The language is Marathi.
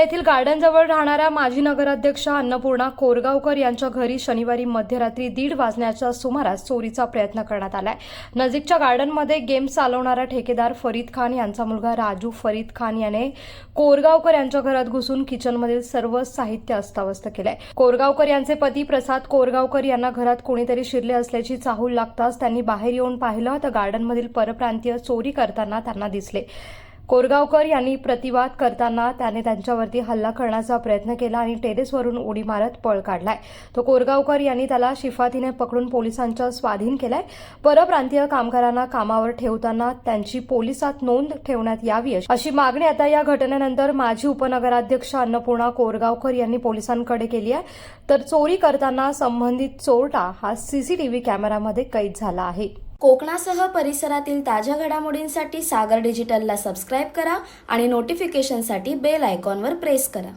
येथील गार्डनजवळ राहणाऱ्या माजी नगराध्यक्ष अन्नपूर्णा कोरगावकर यांच्या घरी शनिवारी मध्यरात्री 1:30 वाजण्याच्या सुमारास चोरीचा प्रयत्न करण्यात आलाय। नजीकच्या गार्डनमध्ये गेम चालवणारा ठेकेदार फरीद खान यांचा मुलगा राजू फरीद खान याने कोरगावकर यांच्या घरात घुसून किचनमधील सर्व साहित्य अस्ताव्यस्त केलंय। कोरगावकर यांचे पती प्रसाद कोरगावकर यांना घरात कोणीतरी शिरले असल्याची चाहूल लागताच त्यांनी बाहेर येऊन पाहिलं तर गार्डनमधील परप्रांतीय चोरी करताना त्यांना दिसले। कोरगावकर यांनी प्रतिवाद करताना त्याने त्यांच्यावरती हल्ला करण्याचा प्रयत्न केला आणि टेरेसवरून उडी मारत पळ काढलाय। तो कोरगावकर यांनी त्याला शिफातीने पकडून पोलिसांच्या स्वाधीन केलाय। परप्रांतीय कामगारांना कामावर ठेवताना त्यांची पोलिसात नोंद ठेवण्यात यावी अशी मागणी आता या घटनेनंतर माजी उपनगराध्यक्ष अन्नपूर्णा कोरगावकर यांनी पोलिसांकडे केली आहे। तर चोरी करताना संबंधित चोरटा हा सीसीटीव्ही कॅमेरामध्ये कैद झाला आहे। कोकणासह परिसरातील ताज्या घडामोडींसाठी सागर डिजिटलला सबस्क्राईब करा आणि नोटिफिकेशनसाठी बेल आयकॉनवर प्रेस करा।